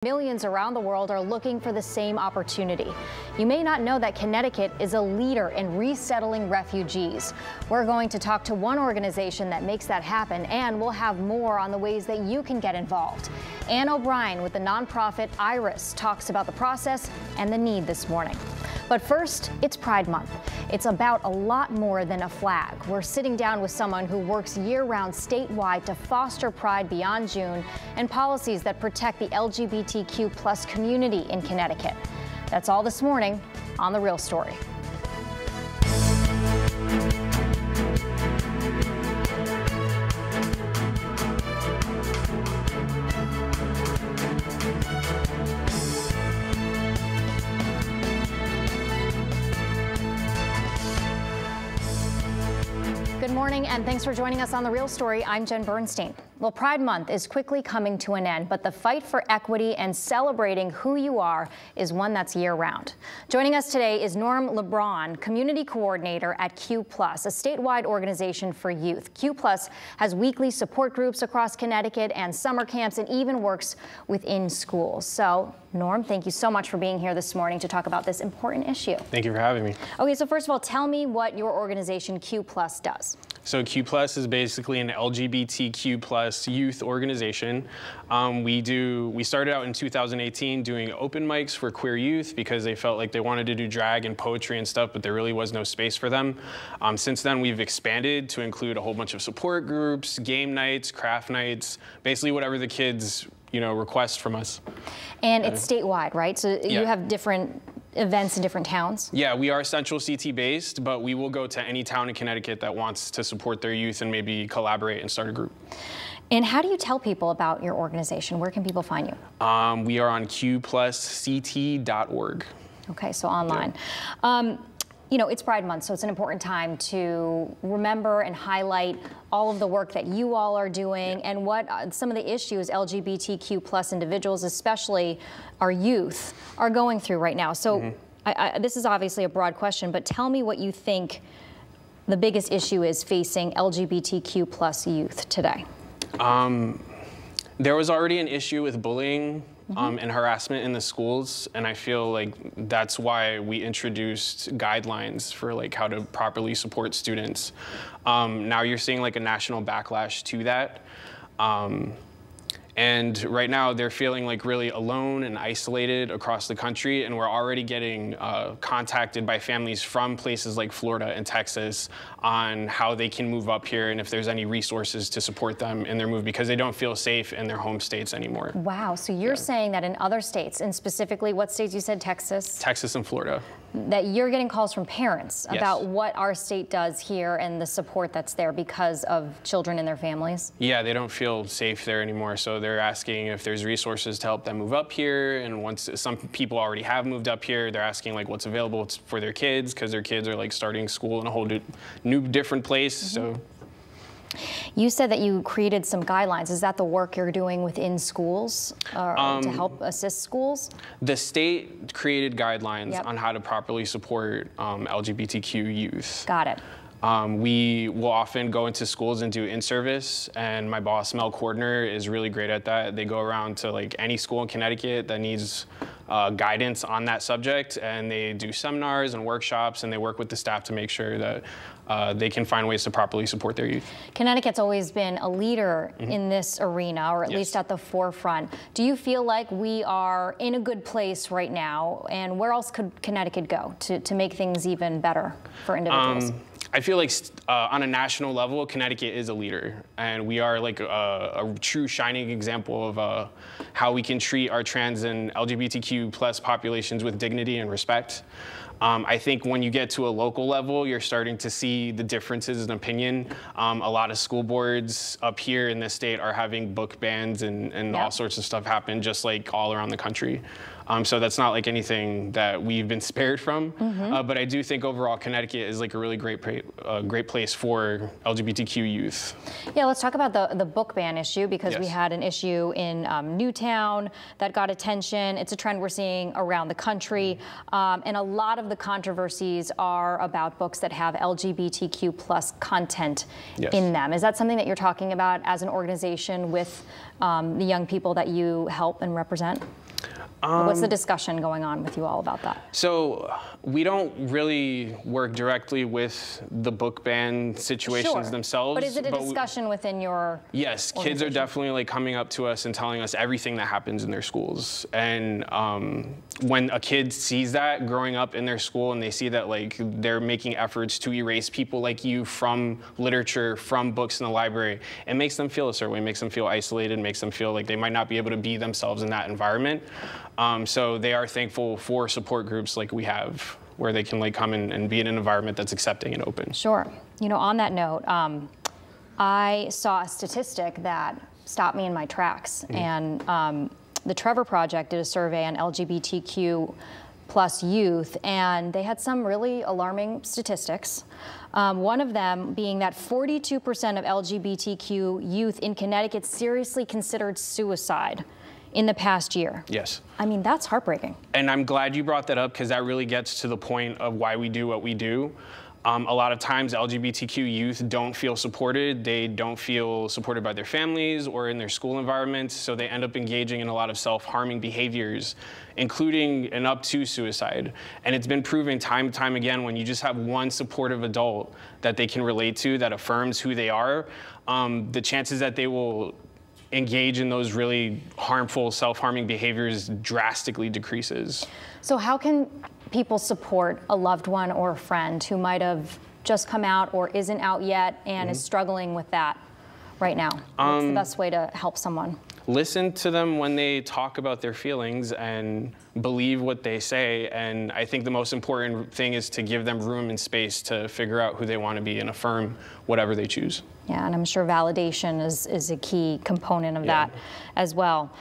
Millions around the world are looking for the same opportunity. You may not know that Connecticut is a leader in resettling refugees. We're going to talk to one organization that makes that happen, and we'll have more on the ways that you can get involved. Ann O'Brien with the nonprofit IRIS talks about the process and the need this morning. But first, it's Pride Month. It's about a lot more than a flag. We're sitting down with someone who works year-round statewide to foster pride beyond June and policies that protect the LGBTQ+ community in Connecticut. That's all this morning on The Real Story. Good morning, and thanks for joining us on The Real Story. I'm Jen Bernstein. Well, Pride Month is quickly coming to an end, but the fight for equity and celebrating who you are is one that's year-round. Joining us today is Norm LeBron, Community Coordinator at Q+, a statewide organization for youth. Q+ has weekly support groups across Connecticut and summer camps, and even works within schools. So, Norm, thank you so much for being here this morning to talk about this important issue. Thank you for having me. Okay, so first of all, tell me what your organization Q+ does. So Q+ is basically an LGBTQ+ youth organization. We started out in 2018 doing open mics for queer youth because they felt like they wanted to do drag and poetry and stuff, but there really was no space for them. Since then, we've expanded to include a whole bunch of support groups, game nights, craft nights, basically whatever the kids request from us. And it's statewide, right? So you have different events in different towns? Yeah, we are Central CT based, but we will go to any town in Connecticut that wants to support their youth and maybe collaborate and start a group. And how do you tell people about your organization? Where can people find you? We are on qplusct.org. Okay, so online. Yeah. It's Pride Month, so it's an important time to remember and highlight all of the work that you all are doing and what some of the issues LGBTQ+ individuals, especially our youth, are going through right now. So this is obviously a broad question, but tell me what you think the biggest issue is facing LGBTQ+ youth today. There was already an issue with bullying and harassment in the schools, and I feel like that's why we introduced guidelines for how to properly support students. Now you're seeing a national backlash to that. And right now they're feeling really alone and isolated across the country, and we're already getting contacted by families from places like Florida and Texas on how they can move up here and if there's any resources to support them in their move because they don't feel safe in their home states anymore. Wow, so you're saying that in other states, and specifically what states you said, Texas? Texas and Florida. That you're getting calls from parents about what our state does here and the support that's there because of children and their families? Yeah, they don't feel safe there anymore, so they're asking if there's resources to help them move up here, and once some people already have moved up here, they're asking what's available for their kids because their kids are starting school in a whole new different place. So. You said that you created some guidelines. Is that the work you're doing within schools to help assist schools? The state created guidelines on how to properly support LGBTQ youth. Got it. We will often go into schools and do in-service, and my boss, Mel Cordner, is really great at that. They go around to any school in Connecticut that needs guidance on that subject, and they do seminars and workshops, and they work with the staff to make sure that they can find ways to properly support their youth. Connecticut's always been a leader in this arena, or at least at the forefront. Do you feel like we are in a good place right now, and where else could Connecticut go to make things even better for individuals? I feel like on a national level, Connecticut is a leader, and we are a true shining example of how we can treat our trans and LGBTQ+ populations with dignity and respect. I think when you get to a local level, you're starting to see the differences in opinion. A lot of school boards up here in this state are having book bans and all sorts of stuff happen just all around the country. So that's not anything that we've been spared from. But I do think overall Connecticut is a really great place for LGBTQ youth. Yeah, let's talk about the book ban issue because we had an issue in Newtown that got attention. It's a trend we're seeing around the country. And a lot of the controversies are about books that have LGBTQ plus content in them. Is that something that you're talking about as an organization with the young people that you help and represent? What's the discussion going on with you all about that? So we don't really work directly with the book ban situations themselves. But is it a discussion within your Yes, kids are definitely like coming up to us and telling us everything that happens in their schools. And when a kid sees that growing up in their school and they see that like they're making efforts to erase people like you from literature, from books in the library, it makes them feel a certain way, it makes them feel isolated, makes them feel like they might not be able to be themselves in that environment. So they are thankful for support groups like we have, where they can like come in and be in an environment that's accepting and open. Sure. You know, on that note, I saw a statistic that stopped me in my tracks. And the Trevor Project did a survey on LGBTQ plus youth, and they had some really alarming statistics. One of them being that 42% of LGBTQ youth in Connecticut seriously considered suicide in the past year. Yes. I mean, that's heartbreaking. And I'm glad you brought that up, because that really gets to the point of why we do what we do. A lot of times LGBTQ youth don't feel supported. They don't feel supported by their families or in their school environments, so they end up engaging in a lot of self-harming behaviors, including and up to suicide. And it's been proven time and time again, when you just have one supportive adult that they can relate to, that affirms who they are, the chances that they will engage in those really harmful, self-harming behaviors drastically decreases. So how can people support a loved one or a friend who might have just come out or isn't out yet and is struggling with that right now? What's the best way to help someone? Listen to them when they talk about their feelings and believe what they say. And I think the most important thing is to give them room and space to figure out who they want to be and affirm whatever they choose. Yeah, and I'm sure validation is a key component of that as well.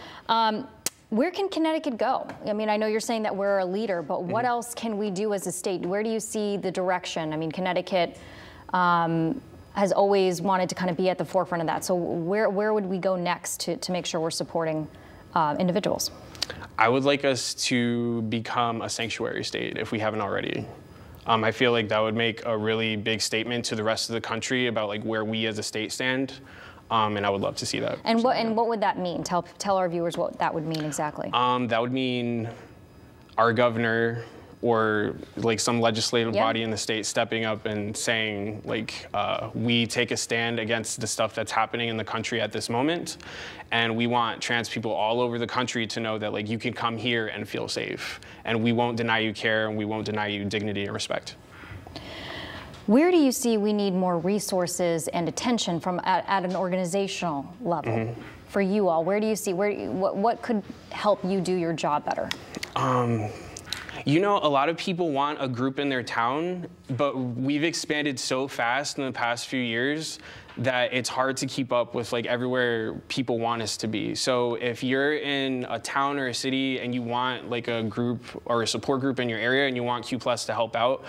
Where can Connecticut go? I mean, I know you're saying that we're a leader, but what else can we do as a state? Where do you see the direction? I mean, Connecticut has always wanted to kind of be at the forefront of that. So where would we go next to make sure we're supporting individuals? I would like us to become a sanctuary state if we haven't already. I feel like that would make a really big statement to the rest of the country about like where we as a state stand. And I would love to see that. And what would that mean? Tell our viewers what that would mean exactly. That would mean our governor or like some legislative body in the state stepping up and saying like, we take a stand against the stuff that's happening in the country at this moment. And we want trans people all over the country to know that like you can come here and feel safe. And we won't deny you care, and we won't deny you dignity and respect. Where do you see we need more resources and attention from at an organizational level for you all? Where do you see, what could help you do your job better? You know, a lot of people want a group in their town, but we've expanded so fast in the past few years that it's hard to keep up with like everywhere people want us to be. So if you're in a town or a city and you want like a group or a support group in your area and you want Q+ to help out,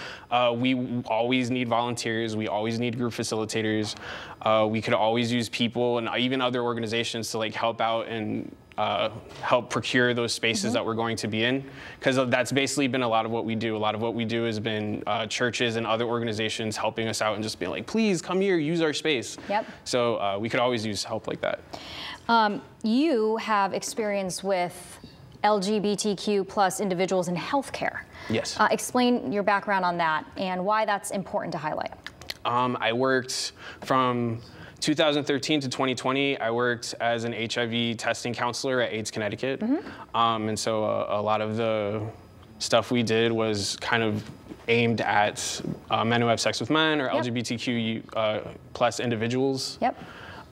we always need volunteers. We always need group facilitators. We could always use people and even other organizations to like help out and help procure those spaces that we're going to be in, because that's basically been a lot of what we do. A lot of what we do has been churches and other organizations helping us out and just being like, please come here, use our space. Yep. So we could always use help like that. You have experience with LGBTQ+ individuals in healthcare. Yes. Explain your background on that and why that's important to highlight. I worked from 2013 to 2020, I worked as an HIV testing counselor at AIDS Connecticut. And so a lot of the stuff we did was kind of aimed at men who have sex with men or LGBTQ plus individuals.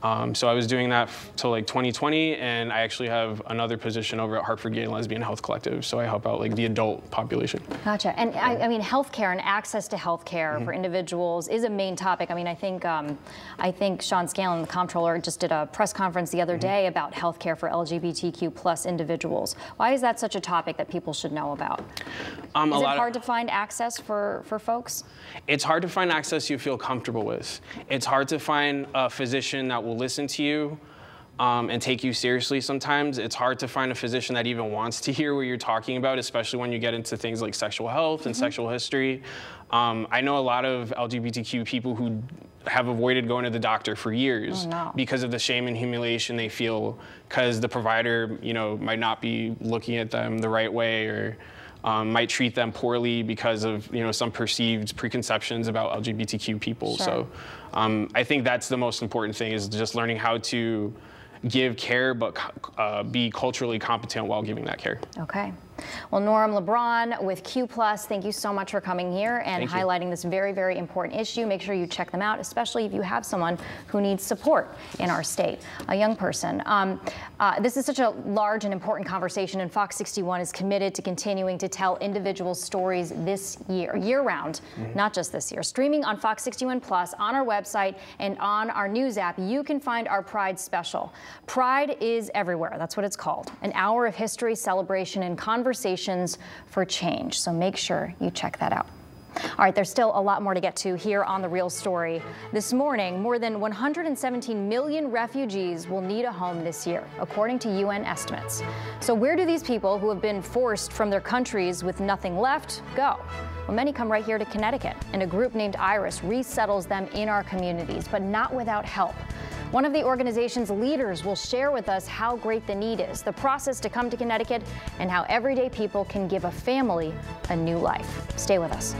So I was doing that till like 2020, and I actually have another position over at Hartford Gay and Lesbian Health Collective, so I help out like the adult population. Gotcha. And I mean, healthcare and access to healthcare for individuals is a main topic. I mean, I think Sean Scanlon, the comptroller, just did a press conference the other day about healthcare for LGBTQ+ individuals. Why is that such a topic that people should know about? Is it hard to find access for folks? It's hard to find access you feel comfortable with. It's hard to find a physician that will listen to you. and take you seriously sometimes. It's hard to find a physician that even wants to hear what you're talking about, especially when you get into things like sexual health and sexual history. I know a lot of LGBTQ people who have avoided going to the doctor for years because of the shame and humiliation they feel because the provider, might not be looking at them the right way, or might treat them poorly because of some perceived preconceptions about LGBTQ people. Sure. So I think that's the most important thing, is just learning how to give care but be culturally competent while giving that care. Okay. Well, Norm LeBron with Q+, thank you so much for coming here and highlighting this very, very important issue. Make sure you check them out, especially if you have someone who needs support in our state, a young person. This is such a large and important conversation, and Fox 61 is committed to continuing to tell individual stories this year-round, not just this year. Streaming on Fox 61 Plus, on our website, and on our news app, you can find our Pride special. Pride is everywhere. That's what it's called. An hour of history, celebration, and conversations for change. So make sure you check that out. All right, there's still a lot more to get to here on The Real Story. This morning, more than 117 million refugees will need a home this year, according to UN estimates. So where do these people who have been forced from their countries with nothing left go? Well, many come right here to Connecticut, and a group named Iris resettles them in our communities, but not without help. One of the organization's leaders will share with us how great the need is, the process to come to Connecticut, and how everyday people can give a family a new life. Stay with us.